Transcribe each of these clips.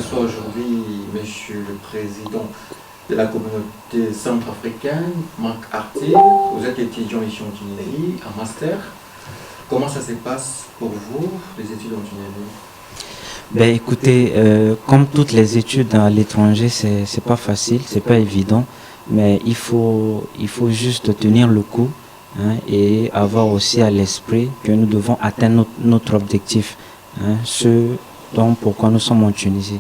reçois aujourd'hui Monsieur le Président de la communauté centrafricaine, Marc Arté. Vous êtes étudiant ici en Tunisie, en master. Comment ça se passe pour vous, les études en Tunisie? Ben écoutez, comme toutes les études à l'étranger, c'est pas facile, c'est pas évident, mais il faut juste tenir le coup, hein, et avoir aussi à l'esprit que nous devons atteindre notre objectif, hein, ce dont pourquoi nous sommes en Tunisie.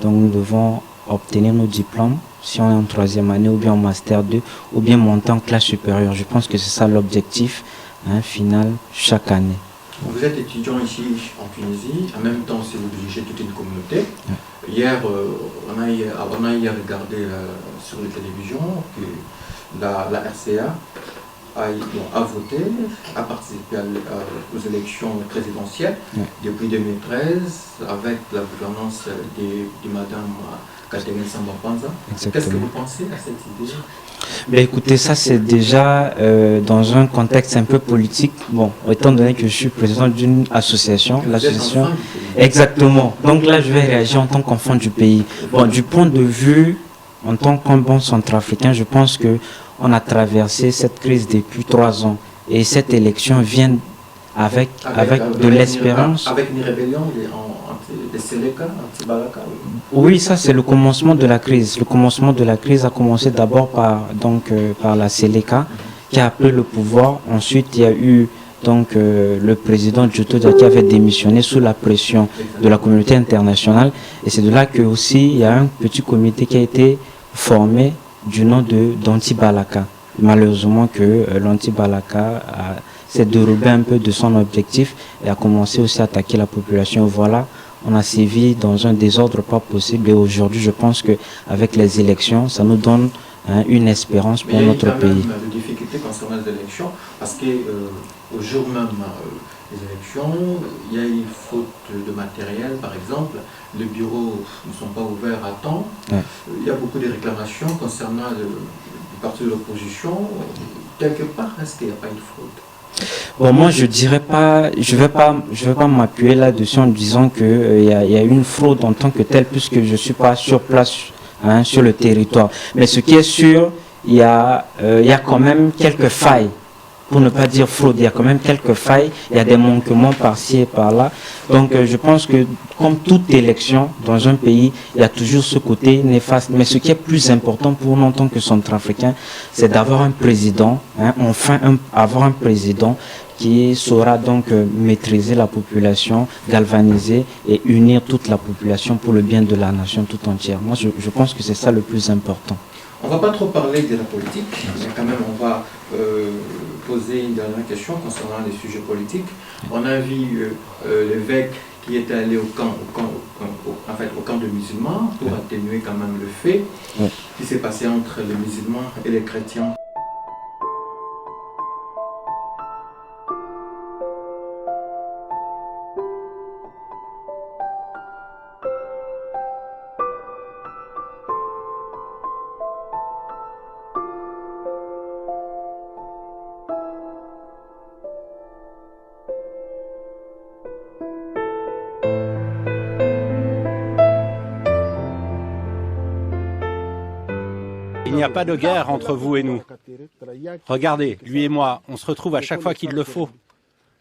Donc nous devons obtenir nos diplômes, si on est en troisième année ou bien en master 2 ou bien monter en classe supérieure. Je pense que c'est ça l'objectif, hein, final chaque année. Vous êtes étudiant ici en Tunisie, en même temps c'est vous dirigez toute une communauté. Hier, on a regardé sur les télévisions que la RCA a voté, a participé aux élections présidentielles depuis 2013 avec la gouvernance de Madame Catherine Samba Panza. Qu'est-ce que vous pensez à cette idée? Ben écoutez, ça c'est déjà dans un contexte un peu politique. Bon, étant donné que je suis président d'une association, l'association. Exactement. Donc là, je vais réagir en tant qu'enfant du pays. Bon, du point de vue, en tant qu'un bon centrafricain, je pense que on a traversé cette crise depuis 3 ans et cette élection vient avec de l'espérance. Avec une rébellion des Séléka, anti-Balaka. Oui, ça c'est le commencement de la crise. Le commencement de la crise a commencé d'abord par la Séléka qui a pris le pouvoir. Ensuite, il y a eu le président Djoto qui avait démissionné sous la pression de la communauté internationale. Et c'est de là que aussi il y a un petit comité qui a été formé du nom d'Anti-Balaka. Malheureusement que l'Anti-Balaka s'est dérobé un peu de son objectif et a commencé aussi à attaquer la population. Voilà, on a sévi dans un désordre pas possible et aujourd'hui je pense qu'avec les élections, ça nous donne une espérance pour notre pays. Il y a quand même des difficultés concernant les élections parce qu'au jour même des élections, il y a une faute de matériel par exemple, les bureaux ne sont pas ouverts à temps, il y a beaucoup de réclamations concernant le parti de l'opposition. Quelque part, est-ce qu'il n'y a pas une faute? Bon, moi je dirais pas, je vais pas m'appuyer là-dessus en disant qu'il y a une fraude en tant que telle puisque je suis pas sur place, hein, sur le territoire. Mais ce qui est sûr, il y a quand même quelques failles. Pour ne pas dire fraude, il y a quand même quelques failles, il y a des manquements par-ci et par-là. Donc je pense que comme toute élection dans un pays, il y a toujours ce côté néfaste. Mais ce qui est plus important pour nous en tant que Centrafricains, c'est d'avoir un président, hein, avoir un président qui saura donc maîtriser la population, galvaniser et unir toute la population pour le bien de la nation tout entière. Moi je pense que c'est ça le plus important. On ne va pas trop parler de la politique, mais quand même on va poser une dernière question concernant les sujets politiques. On a vu l'évêque qui était allé au camp de musulmans pour atténuer quand même le fait qui s'est passé entre les musulmans et les chrétiens. Il n'y a pas de guerre entre vous et nous. Regardez, lui et moi, on se retrouve à chaque fois qu'il le faut.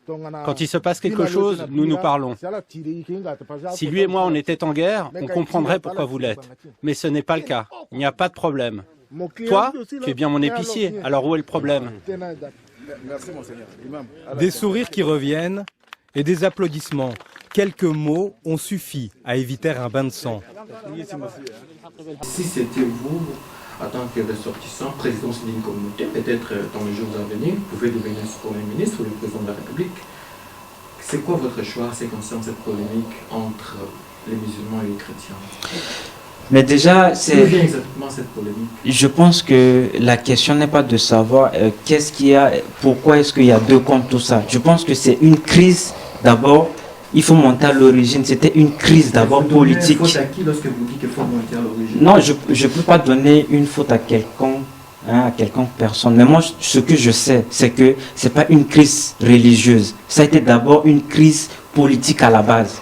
Quand il se passe quelque chose, nous nous parlons. Si lui et moi on était en guerre, on comprendrait pourquoi vous l'êtes. Mais ce n'est pas le cas. Il n'y a pas de problème. Toi, tu es bien mon épicier, alors où est le problème? Des sourires qui reviennent et des applaudissements. Quelques mots ont suffi à éviter un bain de sang. Si c'était vous, en tant que ressortissant, président d'une communauté, peut-être dans les jours à venir, vous pouvez devenir Premier ministre ou le président de la République. C'est quoi votre choix en ce qui concerne cette polémique entre les musulmans et les chrétiens? Mais déjà, d'où vient exactement cette polémique? Je pense que la question n'est pas de savoir qu'est-ce qu'il y a, pourquoi est-ce qu'il y a deux contre tout ça. Je pense que c'est une crise d'abord. Il faut monter à l'origine. C'était une crise d'abord politique. Vous donnez une faute à qui lorsque vous dites qu'il faut monter à l'origine? Non, je ne peux pas donner une faute à quelqu'un, hein, à quelqu'un personne. Mais moi, ce que je sais, c'est que ce n'est pas une crise religieuse. Ça a été d'abord une crise politique à la base.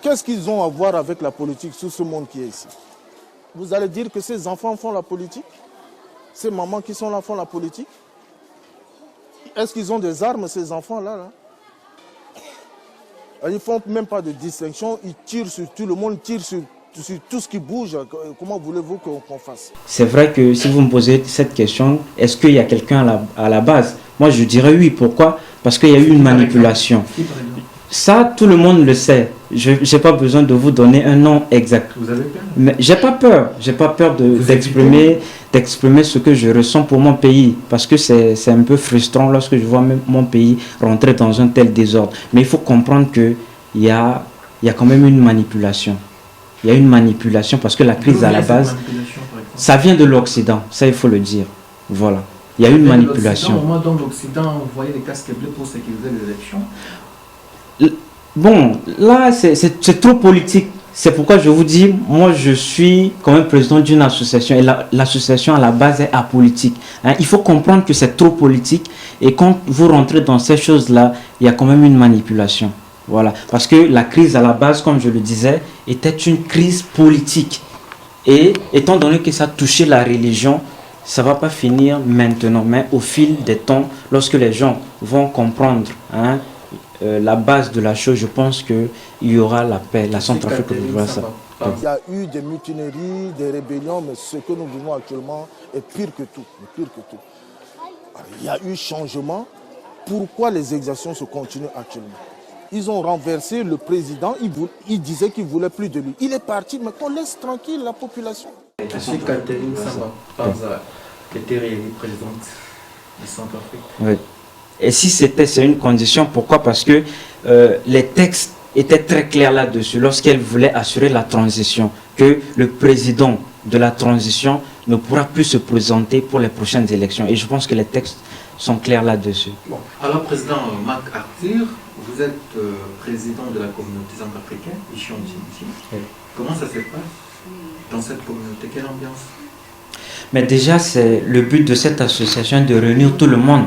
Qu'est-ce qu'ils ont à voir avec la politique sur ce monde qui est ici? Vous allez dire que ces enfants font la politique? Ces mamans qui sont là font la politique? Est-ce qu'ils ont des armes, ces enfants-là là? Ils ne font même pas de distinction, ils tirent sur tout le monde, tirent sur tout ce qui bouge. Comment voulez-vous qu'on fasse? C'est vrai que si vous me posez cette question, est-ce qu'il y a quelqu'un à la base? Moi, je dirais oui. Pourquoi? Parce qu'il y a eu une manipulation. Ça, tout le monde le sait. Je n'ai pas besoin de vous donner un nom exact. Vous avez peur? Mais j'ai pas peur. J'ai pas peur d'exprimer ce que je ressens pour mon pays. Parce que c'est un peu frustrant lorsque je vois même mon pays rentrer dans un tel désordre. Mais il faut comprendre qu'il y a quand même une manipulation. Il y a une manipulation parce que la crise à la base, ça vient de l'Occident. Ça, il faut le dire. Voilà. Il y a une manipulation. Au moins, dans l'Occident, vous voyez les casques bleus pour sécuriser les élections. Bon, là, c'est trop politique. C'est pourquoi je vous dis, moi, je suis quand même président d'une association. Et l'association, à la base, est apolitique. Hein, il faut comprendre que c'est trop politique. Et quand vous rentrez dans ces choses-là, il y a quand même une manipulation. Voilà. Parce que la crise, à la base, comme je le disais, était une crise politique. Et étant donné que ça touchait la religion, ça ne va pas finir maintenant. Mais au fil des temps, lorsque les gens vont comprendre la base de la chose, je pense qu'il y aura la paix. La Centrafrique vivra ça. Il y a eu des mutineries, des rébellions, mais ce que nous vivons actuellement est pire que tout. Il y a eu changement. Pourquoi les exactions se continuent actuellement? Ils ont renversé le président, il disait qu'il ne voulait plus de lui. Il est parti, mais qu'on laisse tranquille la population. Si Catherine Samba était réélue présidente de Centrafrique. Oui. Et si c'est une condition, pourquoi? Parce que les textes étaient très clairs là-dessus, lorsqu'elle voulait assurer la transition, que le président de la transition ne pourra plus se présenter pour les prochaines élections. Et je pense que les textes sont clairs là-dessus. Bon. Alors, président Marc Arthur, vous êtes président de la communauté centrafricaine, ici en Djibouti. Oui. Comment ça se passe dans cette communauté? Quelle ambiance? Mais déjà, c'est le but de cette association de réunir tout le monde.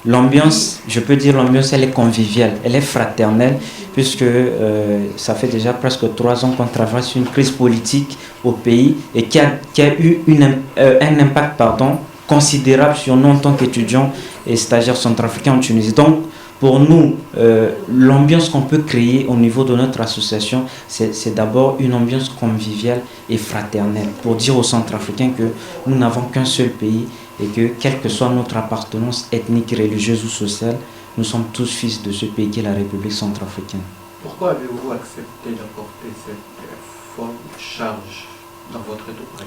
L'ambiance, je peux dire l'ambiance, elle est conviviale, elle est fraternelle, puisque ça fait déjà presque 3 ans qu'on traverse une crise politique au pays et qui a eu un impact considérable sur nous en tant qu'étudiants et stagiaires centrafricains en Tunisie. Donc, pour nous, l'ambiance qu'on peut créer au niveau de notre association, c'est d'abord une ambiance conviviale et fraternelle, pour dire aux Centrafricains que nous n'avons qu'un seul pays et que, quelle que soit notre appartenance ethnique, religieuse ou sociale, nous sommes tous fils de ce pays qui est la République centrafricaine. Pourquoi avez-vous accepté d'apporter cette forte charge dans votre état?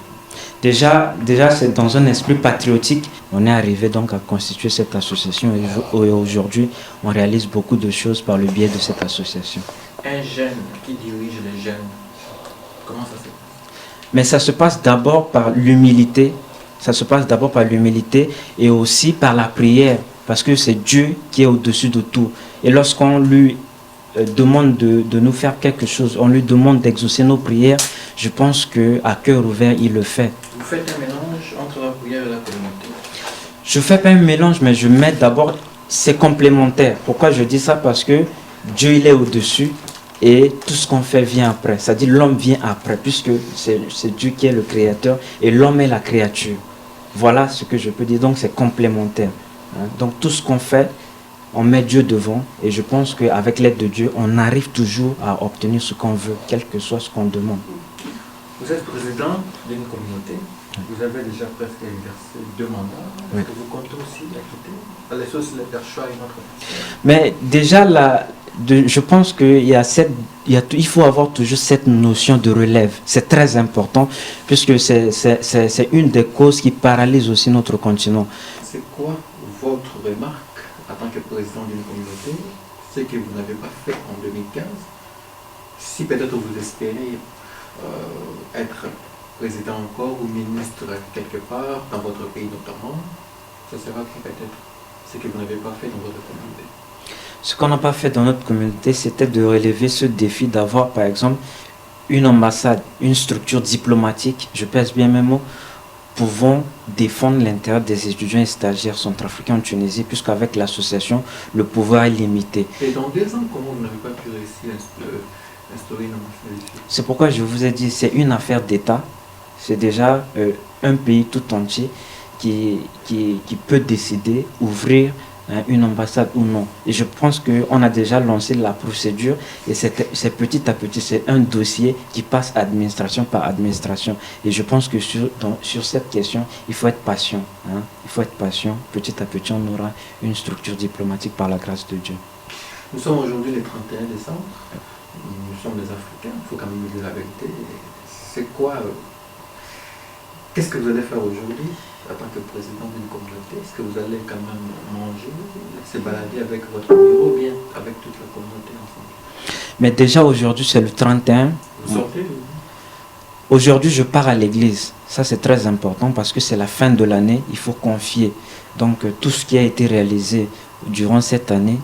Déjà c'est dans un esprit patriotique. On est arrivé donc à constituer cette association et aujourd'hui, on réalise beaucoup de choses par le biais de cette association. Un jeune qui dirige les jeunes, comment ça se passe? Mais ça se passe d'abord par l'humilité. Ça se passe d'abord par l'humilité et aussi par la prière, parce que c'est Dieu qui est au-dessus de tout. Et lorsqu'on lui demande de nous faire quelque chose, on lui demande d'exaucer nos prières, je pense qu'à cœur ouvert, il le fait. Vous faites un mélange entre la prière et la communauté? Je ne fais pas un mélange, mais je mets d'abord, c'est complémentaire. Pourquoi je dis ça? Parce que Dieu, il est au-dessus et tout ce qu'on fait vient après. C'est-à-dire l'homme vient après, puisque c'est Dieu qui est le créateur et l'homme est la créature. Voilà ce que je peux dire. Donc c'est complémentaire. Donc tout ce qu'on fait, on met Dieu devant et je pense qu'avec l'aide de Dieu, on arrive toujours à obtenir ce qu'on veut, quel que soit ce qu'on demande. Vous êtes président d'une communauté, vous avez déjà presque exercé 2 mandats. Est-ce que vous comptez aussi acquitter les choses, les choix et notre... Mais déjà, je pense qu'il faut avoir toujours cette notion de relève. C'est très important puisque c'est une des causes qui paralyse aussi notre continent. C'est quoi votre remarque en tant que président d'une communauté, ce que vous n'avez pas fait en 2015, si peut-être vous espérez être président encore ou ministre quelque part, dans votre pays notamment, ce sera peut-être ce que vous n'avez pas fait dans votre communauté? Ce qu'on n'a pas fait dans notre communauté, c'était de relever ce défi d'avoir, par exemple, une ambassade, une structure diplomatique, je pèse bien mes mots, pouvant défendre l'intérêt des étudiants et stagiaires centrafricains en Tunisie, puisqu'avec l'association, le pouvoir est limité. Et dans 2 ans, comment vous n'avez pas pu réussir C'est pourquoi je vous ai dit, c'est une affaire d'État. C'est déjà un pays tout entier qui peut décider ouvrir une ambassade ou non. Et je pense qu'on a déjà lancé la procédure et c'est petit à petit, c'est un dossier qui passe administration par administration. Et je pense que sur cette question, il faut être patient. Hein. Il faut être patient. Petit à petit, on aura une structure diplomatique par la grâce de Dieu. Nous sommes aujourd'hui le 31 décembre. Nous sommes des Africains. Il faut quand même dire la vérité. C'est quoi qu'est-ce que vous allez faire aujourd'hui en tant que président d'une communauté? Est-ce que vous allez quand même manger, se balader avec votre bureau ou bien avec toute la communauté ensemble? Mais déjà aujourd'hui c'est le 31. Vous sortez? Aujourd'hui je pars à l'église. Ça c'est très important parce que c'est la fin de l'année. Il faut confier donc tout ce qui a été réalisé durant cette année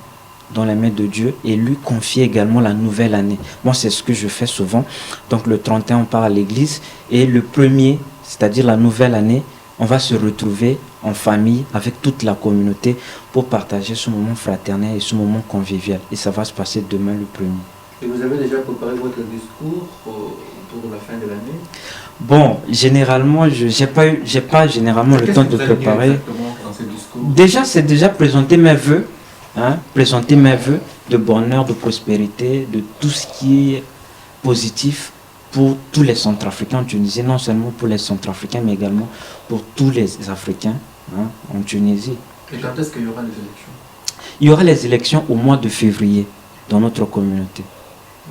dans les mains de Dieu et lui confier également la nouvelle année. Moi c'est ce que je fais souvent. Donc le 31 on part à l'église et le 1er, c'est-à-dire la nouvelle année, on va se retrouver en famille avec toute la communauté pour partager ce moment fraternel et ce moment convivial. Et ça va se passer demain le 1er. Et vous avez déjà préparé votre discours pour la fin de l'année? Bon, généralement, j'ai pas généralement le temps de préparer. Dans ce discours? Déjà, c'est déjà présenter mes vœux, hein, présenter mes vœux de bonheur, de prospérité, de tout ce qui est positif pour tous les Centrafricains en Tunisie, non seulement pour les Centrafricains, mais également pour tous les Africains en Tunisie. Et quand est-ce qu'il y aura les élections? Il y aura les élections au mois de février dans notre communauté.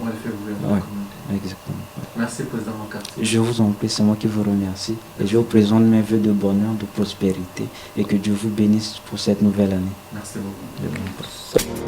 Au mois de février dans la communauté. Exactement. Ouais. Merci, Président Mokarty. Je vous en prie, c'est moi qui vous remercie. Et je vous présente mes vœux de bonheur, de prospérité et que Dieu vous bénisse pour cette nouvelle année. Merci beaucoup.